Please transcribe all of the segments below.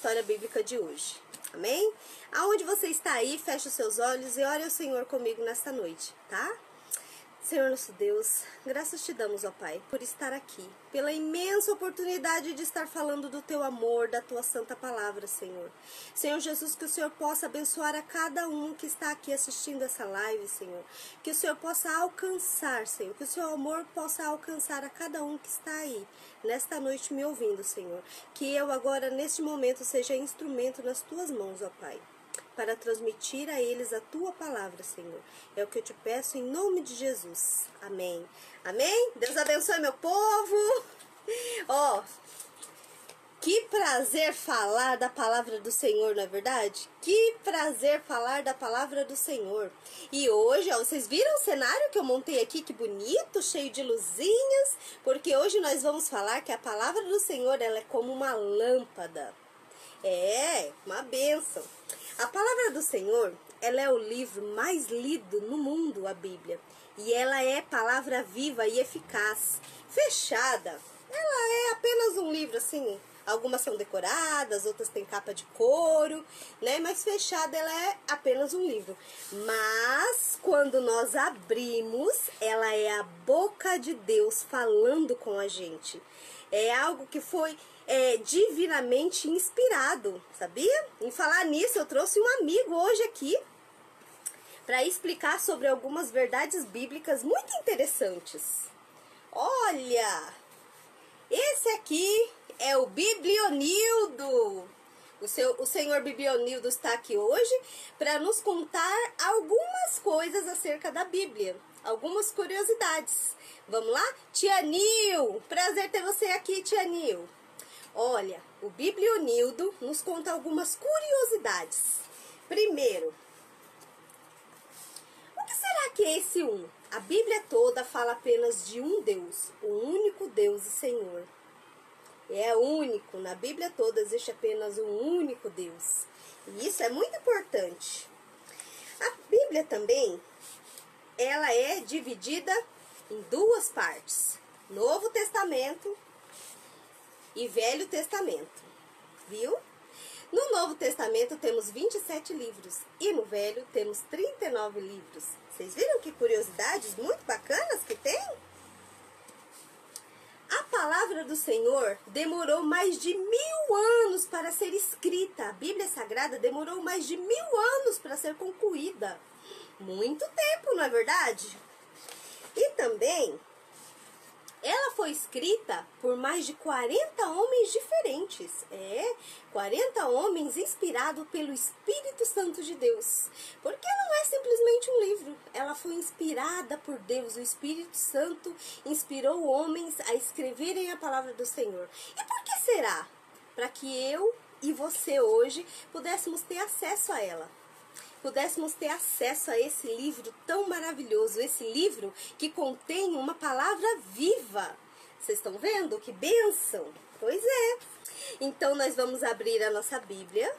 História bíblica de hoje, amém? Aonde você está aí, feche os seus olhos e ore ao Senhor comigo nesta noite, tá? Senhor nosso Deus, graças te damos, ó Pai, por estar aqui, pela imensa oportunidade de estar falando do teu amor, da tua santa palavra, Senhor. Senhor Jesus, que o Senhor possa abençoar a cada um que está aqui assistindo essa live, Senhor. Que o Senhor possa alcançar, Senhor, que o seu amor possa alcançar a cada um que está aí, nesta noite me ouvindo, Senhor. Que eu agora, neste momento, seja instrumento nas tuas mãos, ó Pai, para transmitir a eles a tua palavra, Senhor. É o que eu te peço em nome de Jesus. Amém. Amém? Deus abençoe meu povo. Ó, que prazer falar da palavra do Senhor, não é verdade? Que prazer falar da palavra do Senhor. E hoje, ó, vocês viram o cenário que eu montei aqui? Que bonito, cheio de luzinhas. Porque hoje nós vamos falar que a palavra do Senhor, ela é como uma lâmpada. É, uma bênção. A palavra do Senhor, ela é o livro mais lido no mundo, a Bíblia. E ela é palavra viva e eficaz. Fechada, ela é apenas um livro, assim. Algumas são decoradas, outras têm capa de couro, né? Mas fechada, ela é apenas um livro. Mas, quando nós abrimos, ela é a boca de Deus falando com a gente. É algo que foi divinamente inspirado, sabia? Em falar nisso, eu trouxe um amigo hoje aqui para explicar sobre algumas verdades bíblicas muito interessantes. Olha, esse aqui é o Biblionildo. O senhor Biblionildo está aqui hoje para nos contar algumas coisas acerca da Bíblia, algumas curiosidades. Vamos lá? Tia Nil, prazer ter você aqui, Tia Nil. Olha, o Biblionildo nos conta algumas curiosidades. Primeiro, o que será que é esse um? A Bíblia toda fala apenas de um Deus, o único Deus e Senhor. É único, na Bíblia toda existe apenas um único Deus. E isso é muito importante. A Bíblia também, ela é dividida em duas partes. Novo Testamento e Velho Testamento, viu? No Novo Testamento temos 27 livros e no Velho temos 39 livros. Vocês viram que curiosidades muito bacanas que tem? A palavra do Senhor demorou mais de 1000 anos para ser escrita. A Bíblia Sagrada demorou mais de 1000 anos para ser concluída. Muito tempo, não é verdade? E também, ela foi escrita por mais de 40 homens diferentes. 40 homens inspirados pelo Espírito Santo de Deus. Porque não é simplesmente um livro. Ela foi inspirada por Deus. O Espírito Santo inspirou homens a escreverem a palavra do Senhor. E por que será? Para que eu e você hoje pudéssemos ter acesso a ela. Pudéssemos ter acesso a esse livro tão maravilhoso, esse livro que contém uma palavra viva. Vocês estão vendo? Que bênção! Pois é. Então nós vamos abrir a nossa Bíblia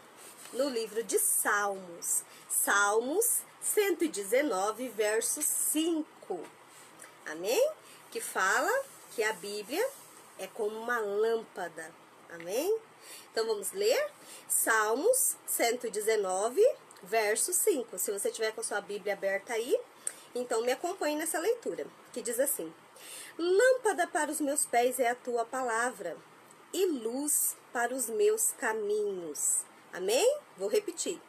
no livro de Salmos. Salmos 119, verso 5. Amém? Que fala que a Bíblia é como uma lâmpada. Amém? Então vamos ler Salmos 119, verso 5. Se você tiver com a sua Bíblia aberta aí, então me acompanhe nessa leitura, que diz assim: Lâmpada para os meus pés é a tua palavra, e luz para os meus caminhos. Amém? Vou repetir.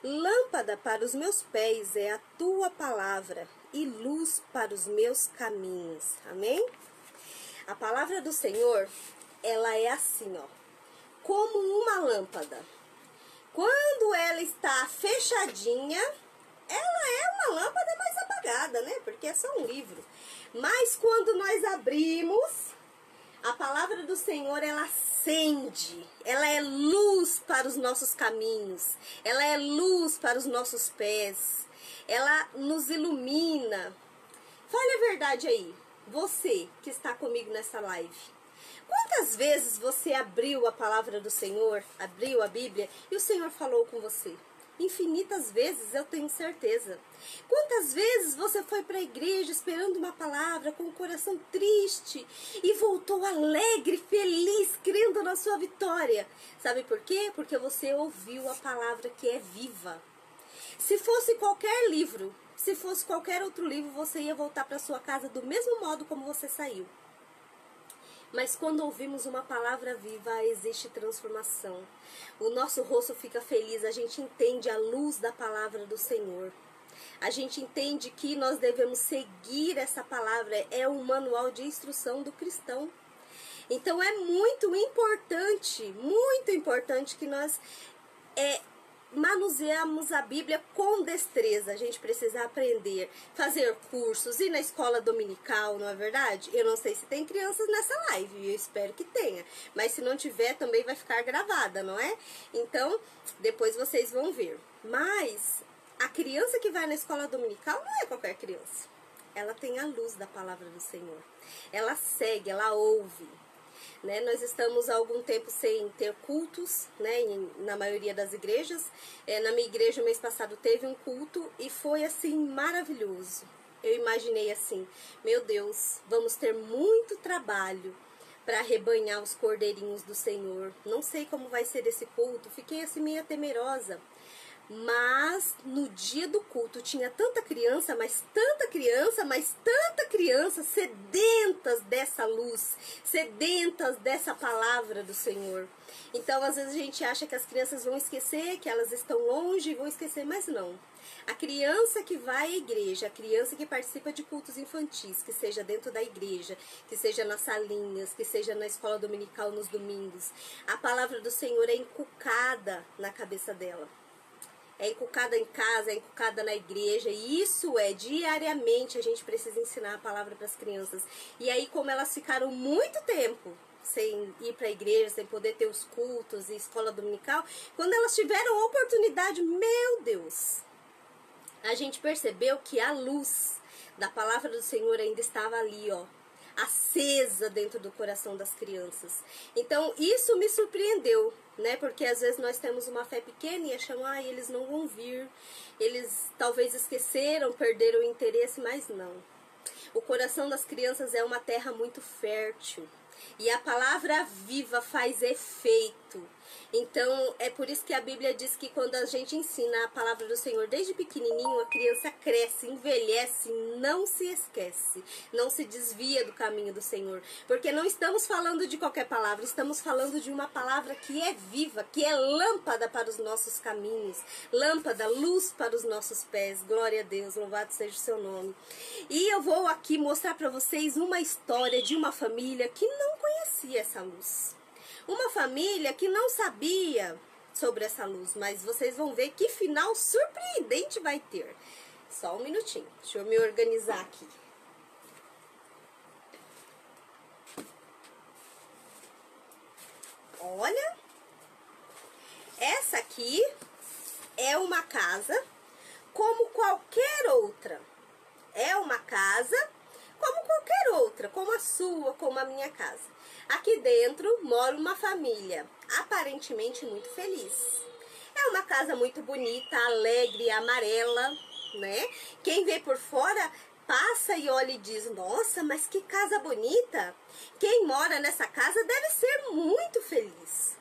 Lâmpada para os meus pés é a tua palavra, e luz para os meus caminhos. Amém? A palavra do Senhor, ela é assim, ó, como uma lâmpada. Quando ela está fechadinha, ela é uma lâmpada mais apagada, né? Porque é só um livro. Mas quando nós abrimos, a palavra do Senhor, ela acende. Ela é luz para os nossos caminhos. Ela é luz para os nossos pés. Ela nos ilumina. Fale a verdade aí, você que está comigo nessa live. Quantas vezes você abriu a palavra do Senhor, abriu a Bíblia e o Senhor falou com você? Infinitas vezes, eu tenho certeza. Quantas vezes você foi para a igreja esperando uma palavra, com o coração triste, e voltou alegre, feliz, crendo na sua vitória? Sabe por quê? Porque você ouviu a palavra que é viva. Se fosse qualquer livro, se fosse qualquer outro livro, você ia voltar para sua casa do mesmo modo como você saiu. Mas quando ouvimos uma palavra viva, existe transformação. O nosso rosto fica feliz, a gente entende a luz da palavra do Senhor. A gente entende que nós devemos seguir essa palavra, é um manual de instrução do cristão. Então é muito importante que nós manuseamos a Bíblia com destreza. A gente precisa aprender, fazer cursos, ir na escola dominical, não é verdade? Eu não sei se tem crianças nessa live, eu espero que tenha, mas se não tiver também vai ficar gravada, não é? Então depois vocês vão ver. Mas a criança que vai na escola dominical não é qualquer criança. Ela tem a luz da palavra do Senhor, ela segue, ela ouve. Né, nós estamos há algum tempo sem ter cultos, né, na maioria das igrejas. Na minha igreja, o mês passado, teve um culto e foi assim maravilhoso. Eu imaginei assim, meu Deus, vamos ter muito trabalho para arrebanhar os cordeirinhos do Senhor. Não sei como vai ser esse culto, fiquei assim meio temerosa. Mas no dia do culto tinha tanta criança, mas tanta criança sedentas dessa luz, sedentas dessa palavra do Senhor. Então às vezes a gente acha que as crianças vão esquecer, que elas estão longe e vão esquecer, mas não. A criança que vai à igreja, a criança que participa de cultos infantis, que seja dentro da igreja, que seja nas salinhas, que seja na escola dominical nos domingos, a palavra do Senhor é inculcada na cabeça dela. É inculcada em casa, é inculcada na igreja, e isso diariamente a gente precisa ensinar a palavra para as crianças. E aí, como elas ficaram muito tempo sem ir para a igreja, sem poder ter os cultos e escola dominical, quando elas tiveram a oportunidade, meu Deus, a gente percebeu que a luz da palavra do Senhor ainda estava ali, ó, acesa dentro do coração das crianças. Então isso me surpreendeu, né? Porque às vezes nós temos uma fé pequena e achamos, eles não vão vir, eles talvez esqueceram, perderam o interesse, mas não. O coração das crianças é uma terra muito fértil e a palavra viva faz efeito. Então é por isso que a Bíblia diz que quando a gente ensina a palavra do Senhor desde pequenininho, a criança cresce, envelhece, não se esquece, não se desvia do caminho do Senhor, porque não estamos falando de qualquer palavra, estamos falando de uma palavra que é viva, que é lâmpada para os nossos caminhos, lâmpada, luz para os nossos pés. Glória a Deus, louvado seja o seu nome. E eu vou aqui mostrar para vocês uma história de uma família que não conhecia essa luz. Uma família que não sabia sobre essa luz, mas vocês vão ver que final surpreendente vai ter. Só um minutinho, deixa eu me organizar aqui. Olha, essa aqui é uma casa como qualquer outra. É uma casa como qualquer outra, como a sua, como a minha casa. Aqui dentro mora uma família aparentemente muito feliz. É uma casa muito bonita, alegre, amarela, né? Quem vê por fora passa e olha e diz, nossa, mas que casa bonita. Quem mora nessa casa deve ser muito feliz.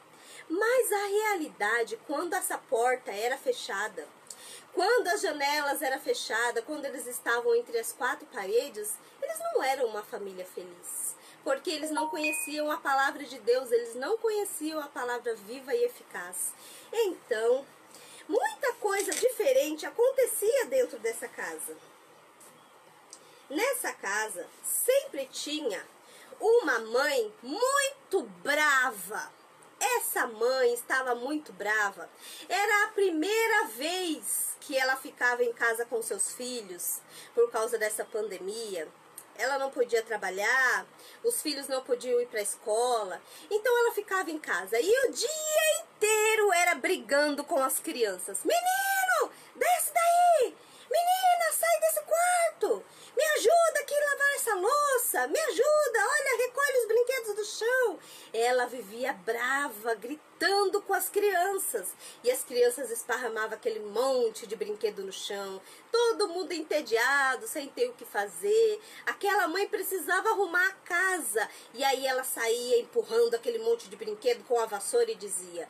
Mas a realidade, quando essa porta era fechada, quando as janelas eram fechadas, quando eles estavam entre as quatro paredes, eles não eram uma família feliz. Porque eles não conheciam a palavra de Deus, eles não conheciam a palavra viva e eficaz. Então, muita coisa diferente acontecia dentro dessa casa. Nessa casa, sempre tinha uma mãe muito brava. Essa mãe estava muito brava. Era a primeira vez que ela ficava em casa com seus filhos por causa dessa pandemia. Ela não podia trabalhar, os filhos não podiam ir para a escola, então ela ficava em casa. E o dia inteiro era brigando com as crianças. Menino, desce daí! Menina, sai desse quarto! Me ajuda aqui a lavar essa louça! Me ajuda! Olha, recolhe os brinquedos do chão! ela vivia brava, gritando com as crianças. E as crianças esparramavam aquele monte de brinquedo no chão, todo mundo entediado, sem ter o que fazer. Aquela mãe precisava arrumar a casa, e aí ela saía empurrando aquele monte de brinquedo com a vassoura e dizia: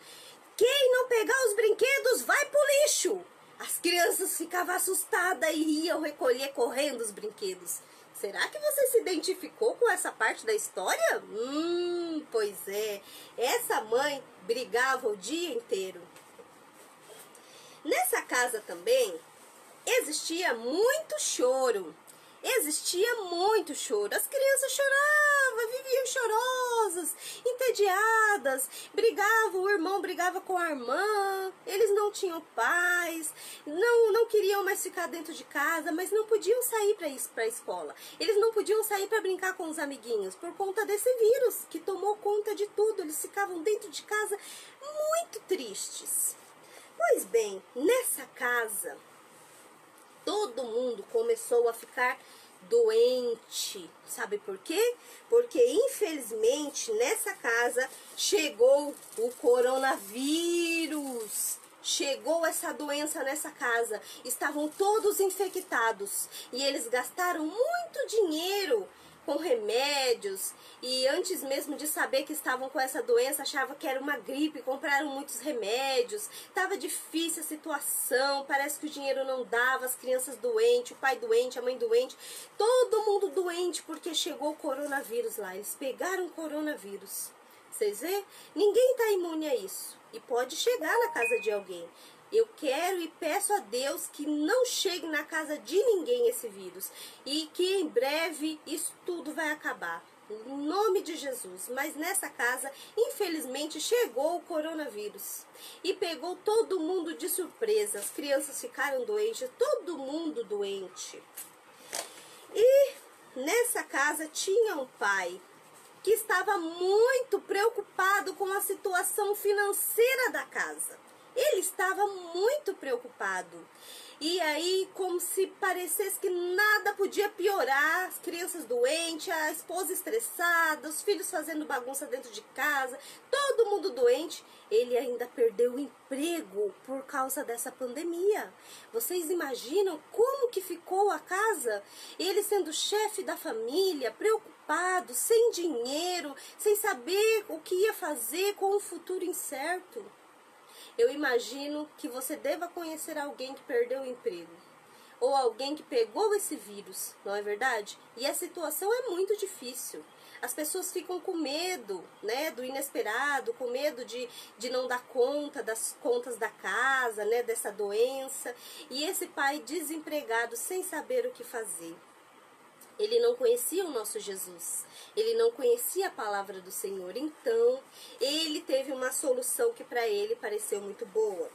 quem não pegar os brinquedos vai pro lixo. As crianças ficavam assustadas e iam recolher correndo os brinquedos. Será que você se identificou com essa parte da história? Pois é. Essa mãe brigava o dia inteiro. Nessa casa também existia muito choro. Existia muito choro. As crianças choravam, viviam chorosas, entediadas, brigavam, o irmão brigava com a irmã, eles não tinham paz, não queriam mais ficar dentro de casa, mas não podiam sair para a escola. Eles não podiam sair para brincar com os amiguinhos por conta desse vírus que tomou conta de tudo. Eles ficavam dentro de casa muito tristes. Pois bem, nessa casa todo mundo começou a ficar doente. Sabe por quê? Porque infelizmente nessa casa chegou o coronavírus. Chegou essa doença nessa casa. Estavam todos infectados e eles gastaram muito dinheiro com remédios, e antes mesmo de saber que estavam com essa doença, achavam que era uma gripe, compraram muitos remédios, estava difícil a situação, parece que o dinheiro não dava, as crianças doentes, o pai doente, a mãe doente, todo mundo doente, porque chegou o coronavírus lá, eles pegaram o coronavírus. Vocês vê? Ninguém está imune a isso, e pode chegar na casa de alguém. Eu quero e peço a Deus que não chegue na casa de ninguém esse vírus. E que em breve isso tudo vai acabar. Em nome de Jesus. Mas nessa casa, infelizmente, chegou o coronavírus. E pegou todo mundo de surpresa. As crianças ficaram doentes, todo mundo doente. E nessa casa tinha um pai que estava muito preocupado com a situação financeira da casa. Ele estava muito preocupado. E aí, como se parecesse que nada podia piorar, as crianças doentes, a esposa estressada, os filhos fazendo bagunça dentro de casa, todo mundo doente. Ele ainda perdeu o emprego por causa dessa pandemia. Vocês imaginam como que ficou a casa? Ele sendo chefe da família, preocupado, sem dinheiro, sem saber o que ia fazer com o futuro incerto. Eu imagino que você deva conhecer alguém que perdeu o emprego, ou alguém que pegou esse vírus, não é verdade? E a situação é muito difícil. As pessoas ficam com medo, né, do inesperado, com medo de não dar conta das contas da casa, né, dessa doença. E esse pai desempregado, sem saber o que fazer. Ele não conhecia o nosso Jesus, ele não conhecia a palavra do Senhor, então ele teve uma solução que para ele pareceu muito boa.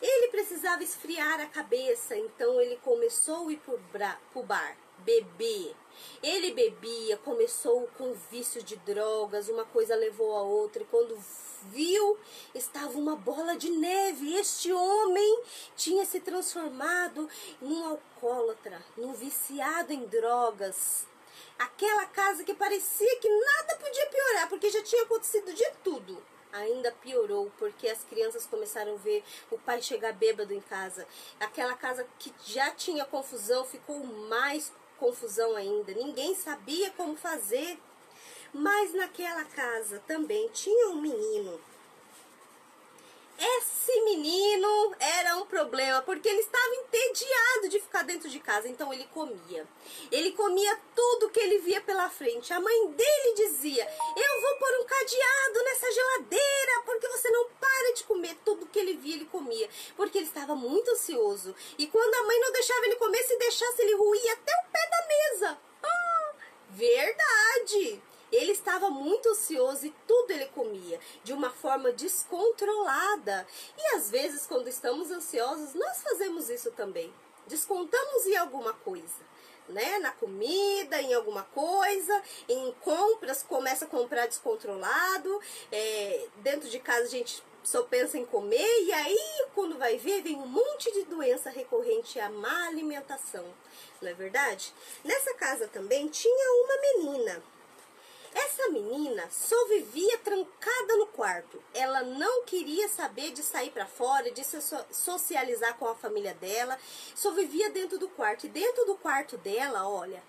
Ele precisava esfriar a cabeça, então ele começou a ir pro bar, beber. Ele bebia, começou com vício de drogas, uma coisa levou a outra, e quando viu, estava uma bola de neve. Este homem tinha se transformado num alcoólatra, num viciado em drogas. Aquela casa que parecia que nada podia piorar, porque já tinha acontecido de tudo. Ainda piorou, porque as crianças começaram a ver o pai chegar bêbado em casa. Aquela casa que já tinha confusão, ficou mais confusão ainda. Ninguém sabia como fazer. Mas naquela casa também tinha um menino. Esse menino era um problema, porque ele estava entediado de ficar dentro de casa, então ele comia. Ele comia tudo que ele via pela frente. A mãe dele dizia: eu vou pôr um cadeado nessa geladeira, porque você não para de comer. Tudo que ele via, ele comia, porque ele estava muito ansioso. E quando a mãe não deixava ele comer, se deixasse, ele ruía até o pé da mesa. Verdade! Ele estava muito ansioso e tudo ele comia, de uma forma descontrolada. E às vezes, quando estamos ansiosos, nós fazemos isso também. Descontamos em alguma coisa, né? Na comida, em alguma coisa, em compras, começa a comprar descontrolado. Dentro de casa a gente só pensa em comer, e aí quando vai ver, vem um monte de doença recorrente à má alimentação. Não é verdade? Nessa casa também tinha uma menina. Essa menina só vivia trancada no quarto. Ela não queria saber de sair para fora, de se socializar com a família dela. Só vivia dentro do quarto. E dentro do quarto dela, olha,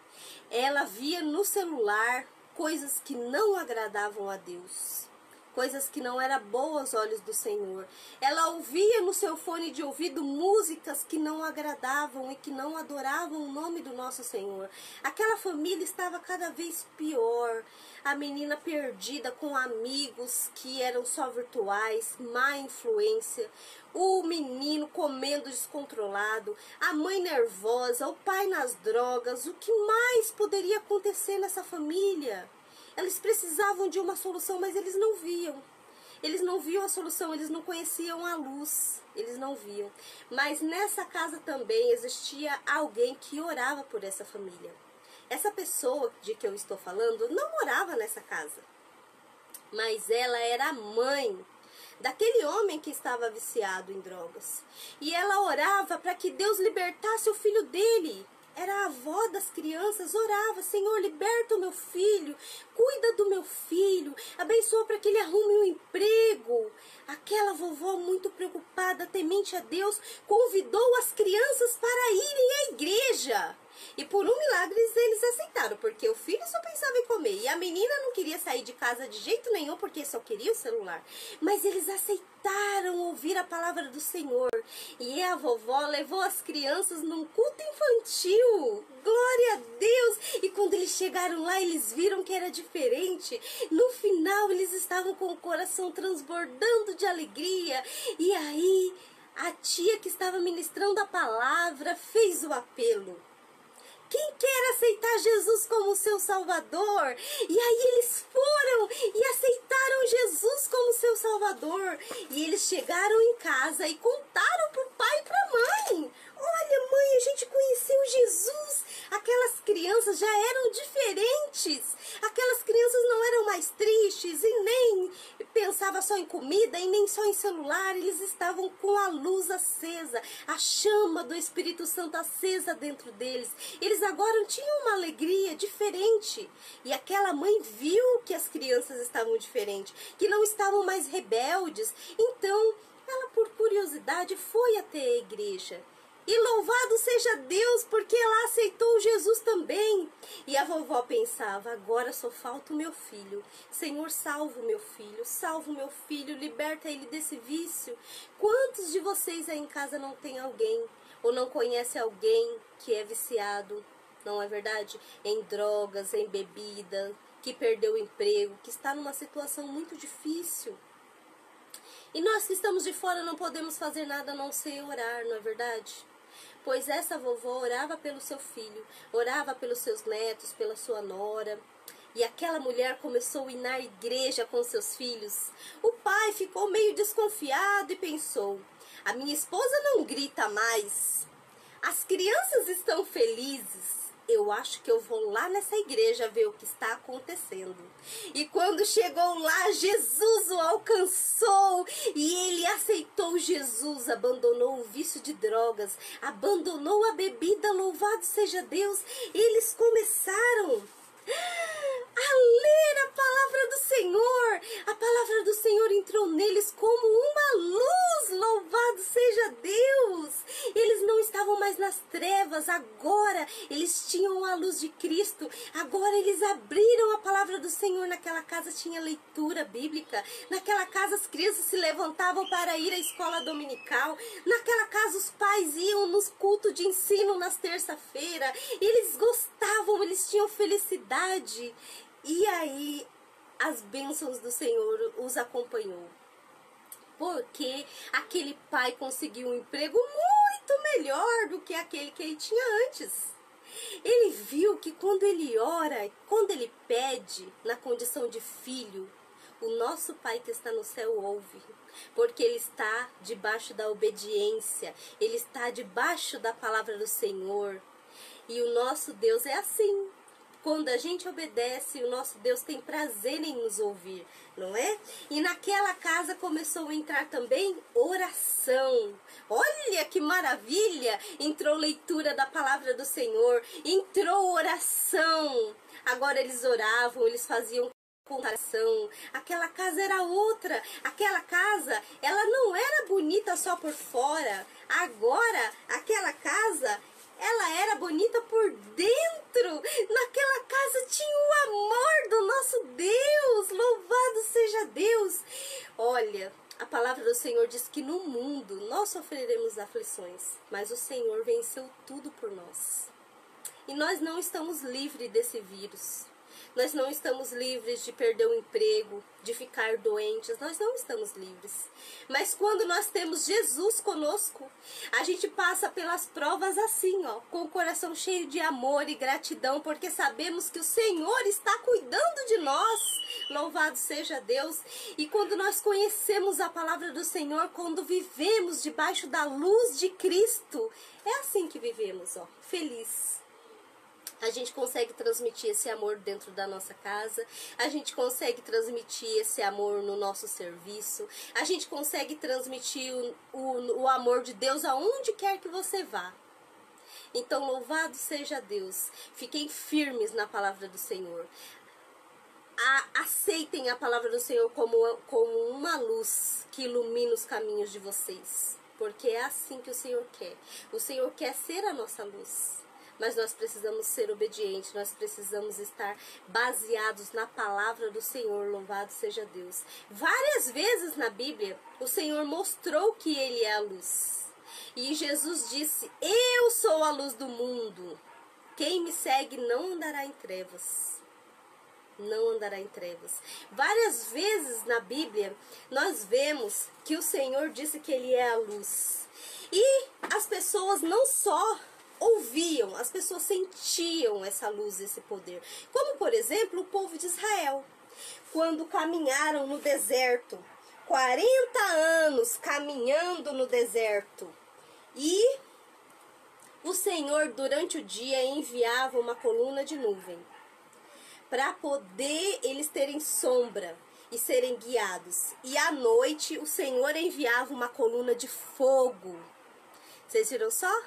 ela via no celular coisas que não agradavam a Deus. Coisas que não eram boas aos olhos do Senhor. Ela ouvia no seu fone de ouvido músicas que não agradavam e que não adoravam o nome do nosso Senhor. Aquela família estava cada vez pior. A menina perdida com amigos que eram só virtuais, má influência. O menino comendo descontrolado, a mãe nervosa, o pai nas drogas. O que mais poderia acontecer nessa família? Eles precisavam de uma solução, mas eles não viam. Eles não viam a solução, eles não conheciam a luz. Eles não viam. Mas nessa casa também existia alguém que orava por essa família. Essa pessoa de que eu estou falando não morava nessa casa. Mas ela era a mãe daquele homem que estava viciado em drogas. E ela orava para que Deus libertasse o filho dele. Era a avó das crianças, orava: Senhor, liberta o meu filho, cuida do meu filho, abençoa para que ele arrume um emprego. Aquela vovó, muito preocupada, temente a Deus, convidou as crianças para irem à igreja. E por um milagre eles aceitaram, porque o filho só pensava em comer. E a menina não queria sair de casa de jeito nenhum, porque só queria o celular. Mas eles aceitaram ouvir a palavra do Senhor. E a vovó levou as crianças num culto infantil. Glória a Deus! E quando eles chegaram lá, eles viram que era diferente. No final, eles estavam com o coração transbordando de alegria. E aí, a tia que estava ministrando a palavra fez o apelo: quem quer aceitar Jesus como seu Salvador? E aí eles foram e aceitaram Jesus como seu Salvador. E eles chegaram em casa e contaram para o pai e para a mãe: olha, mãe, a gente conheceu Jesus. Aquelas crianças já eram diferentes. Aquelas crianças não eram mais tristes e nem pensavam só em comida e nem só em celular. Eles estavam com a luz acesa, a chama do Espírito Santo acesa dentro deles. Eles agora tinham uma alegria diferente. E aquela mãe viu que as crianças estavam diferentes, que não estavam mais rebeldes. Então, ela, por curiosidade, foi até a igreja. E louvado seja Deus, porque ela aceitou Jesus também. E a vovó pensava: agora só falta o meu filho. Senhor, salva o meu filho, liberta ele desse vício. Quantos de vocês aí em casa não tem alguém, ou não conhece alguém que é viciado, não é verdade? Em drogas, em bebida, que perdeu o emprego, que está numa situação muito difícil. E nós que estamos de fora não podemos fazer nada a não ser orar, não é verdade? Pois essa vovó orava pelo seu filho, orava pelos seus netos, pela sua nora. E aquela mulher começou a ir na igreja com seus filhos. O pai ficou meio desconfiado e pensou: a minha esposa não grita mais, as crianças estão felizes. Eu acho que eu vou lá nessa igreja ver o que está acontecendo. E quando chegou lá, Jesus o alcançou e ele aceitou Jesus, abandonou o vício de drogas, abandonou a bebida, louvado seja Deus. Eles começaram a ler a palavra do Senhor. A palavra do Senhor entrou neles como uma luz, louvado seja Deus. Eles não estavam mais nas trevas, agora eles tinham a luz de Cristo. Agora eles abriram a palavra do Senhor. Naquela casa tinha leitura bíblica. Naquela casa as crianças se levantavam para ir à escola dominical. Naquela casa os pais iam nos cultos de ensino nas terça-feira. Eles gostavam, eles tinham felicidade. E aí as bênçãos do Senhor os acompanhou. Porque aquele pai conseguiu um emprego muito melhor do que aquele que ele tinha antes. Ele viu que quando ele ora, quando ele pede na condição de filho, o nosso Pai que está no céu ouve. Porque ele está debaixo da obediência, ele está debaixo da palavra do Senhor. E o nosso Deus é assim. Quando a gente obedece, o nosso Deus tem prazer em nos ouvir, não é? E naquela casa começou a entrar também oração. Olha que maravilha! Entrou leitura da palavra do Senhor, entrou oração. Agora eles oravam, eles faziam comparação. Aquela casa era outra. Aquela casa, ela não era bonita só por fora. Agora, aquela casa, ela era bonita por dentro. Naquela casa tinha o amor do nosso Deus. Louvado seja Deus. Olha, a palavra do Senhor diz que no mundo nós sofreremos aflições, mas o Senhor venceu tudo por nós. E nós não estamos livres desse vírus. Nós não estamos livres de perder o emprego, de ficar doentes. Nós não estamos livres. Mas quando nós temos Jesus conosco, a gente passa pelas provas assim, ó, com o coração cheio de amor e gratidão, porque sabemos que o Senhor está cuidando de nós. Louvado seja Deus. E quando nós conhecemos a palavra do Senhor, quando vivemos debaixo da luz de Cristo, é assim que vivemos, ó, feliz. A gente consegue transmitir esse amor dentro da nossa casa, a gente consegue transmitir esse amor no nosso serviço, a gente consegue transmitir o amor de Deus aonde quer que você vá. Então, louvado seja Deus. Fiquem firmes na palavra do Senhor. Aceitem a palavra do Senhor como uma luz que ilumina os caminhos de vocês. Porque é assim que o Senhor quer. O Senhor quer ser a nossa luz. Mas nós precisamos ser obedientes, nós precisamos estar baseados na palavra do Senhor, louvado seja Deus. Várias vezes na Bíblia, o Senhor mostrou que Ele é a luz. E Jesus disse, eu sou a luz do mundo. Quem me segue não andará em trevas. Não andará em trevas. Várias vezes na Bíblia, nós vemos que o Senhor disse que Ele é a luz. E as pessoas não só ouviam, as pessoas sentiam essa luz, esse poder. Como, por exemplo, o povo de Israel. Quando caminharam no deserto, 40 anos caminhando no deserto. E o Senhor, durante o dia, enviava uma coluna de nuvem. Para poder eles terem sombra e serem guiados. E à noite, o Senhor enviava uma coluna de fogo. Vocês viram só?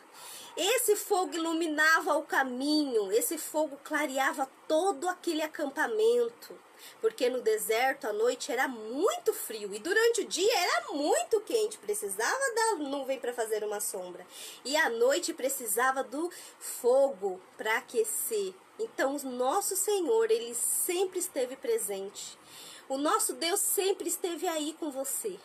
Esse fogo iluminava o caminho, esse fogo clareava todo aquele acampamento. Porque no deserto, à noite, era muito frio. E durante o dia, era muito quente. Precisava da nuvem para fazer uma sombra. E à noite, precisava do fogo para aquecer. Então, o nosso Senhor, Ele sempre esteve presente. O nosso Deus sempre esteve aí com você.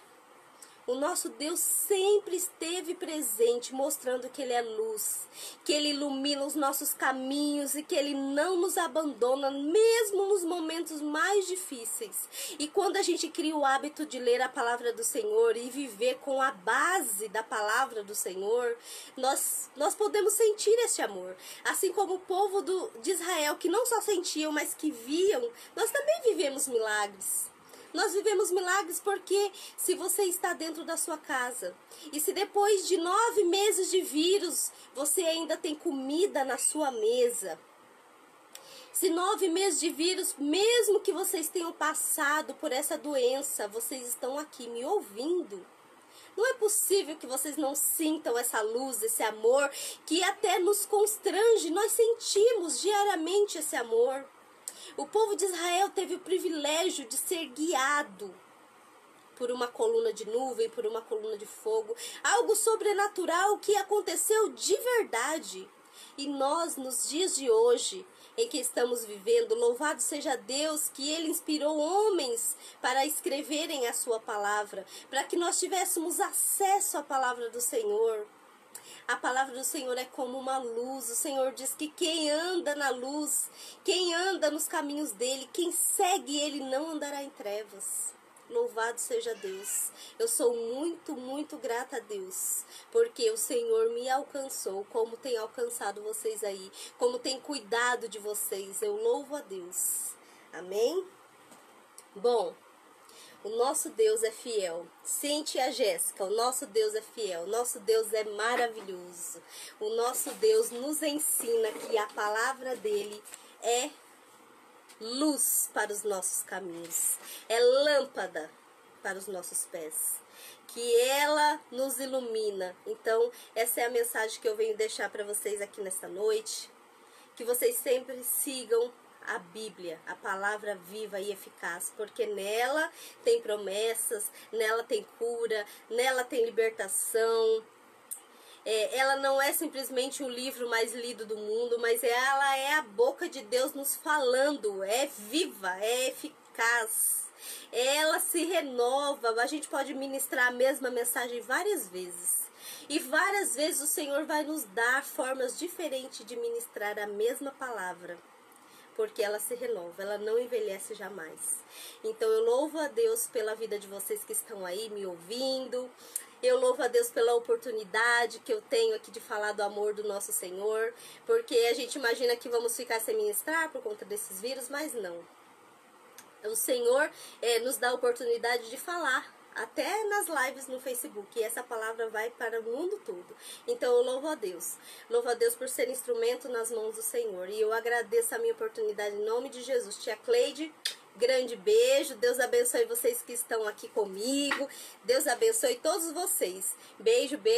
O nosso Deus sempre esteve presente, mostrando que Ele é luz, que Ele ilumina os nossos caminhos e que Ele não nos abandona, mesmo nos momentos mais difíceis. E quando a gente cria o hábito de ler a palavra do Senhor e viver com a base da palavra do Senhor, nós podemos sentir esse amor. Assim como o povo de Israel, que não só sentiam, mas que viam, nós também vivemos milagres. Nós vivemos milagres porque se você está dentro da sua casa e se depois de 9 meses de vírus você ainda tem comida na sua mesa, se 9 meses de vírus, mesmo que vocês tenham passado por essa doença, vocês estão aqui me ouvindo. Não é possível que vocês não sintam essa luz, esse amor que até nos constrange. Nós sentimos diariamente esse amor. O povo de Israel teve o privilégio de ser guiado por uma coluna de nuvem, por uma coluna de fogo. Algo sobrenatural que aconteceu de verdade. E nós, nos dias de hoje, em que estamos vivendo, louvado seja Deus que Ele inspirou homens para escreverem a sua palavra, para que nós tivéssemos acesso à palavra do Senhor. A palavra do Senhor é como uma luz. O Senhor diz que quem anda na luz, quem anda nos caminhos dele, quem segue ele não andará em trevas. Louvado seja Deus. Eu sou muito, muito grata a Deus, porque o Senhor me alcançou, como tem alcançado vocês aí, como tem cuidado de vocês. Eu louvo a Deus. Amém? Bom, o nosso Deus é fiel. Cíntia, Jéssica, o nosso Deus é fiel. O nosso Deus é maravilhoso. O nosso Deus nos ensina que a palavra dele é luz para os nossos caminhos, é lâmpada para os nossos pés, que ela nos ilumina. Então, essa é a mensagem que eu venho deixar para vocês aqui nesta noite, que vocês sempre sigam a Bíblia, a palavra viva e eficaz, porque nela tem promessas, nela tem cura, nela tem libertação. Ela não é simplesmente o livro mais lido do mundo, mas ela é a boca de Deus nos falando, é viva, é eficaz, ela se renova. A gente pode ministrar a mesma mensagem várias vezes, e várias vezes o Senhor vai nos dar formas diferentes de ministrar a mesma palavra, porque ela se renova, ela não envelhece jamais. Então eu louvo a Deus pela vida de vocês que estão aí me ouvindo. Eu louvo a Deus pela oportunidade que eu tenho aqui de falar do amor do nosso Senhor, porque a gente imagina que vamos ficar sem ministrar por conta desses vírus, mas não. O Senhor nos dá a oportunidade de falar, até nas lives no Facebook, e essa palavra vai para o mundo todo. Então eu louvo a Deus por ser instrumento nas mãos do Senhor, e eu agradeço a minha oportunidade em nome de Jesus. Tia Cleide, grande beijo, Deus abençoe vocês que estão aqui comigo, Deus abençoe todos vocês, beijo, beijo.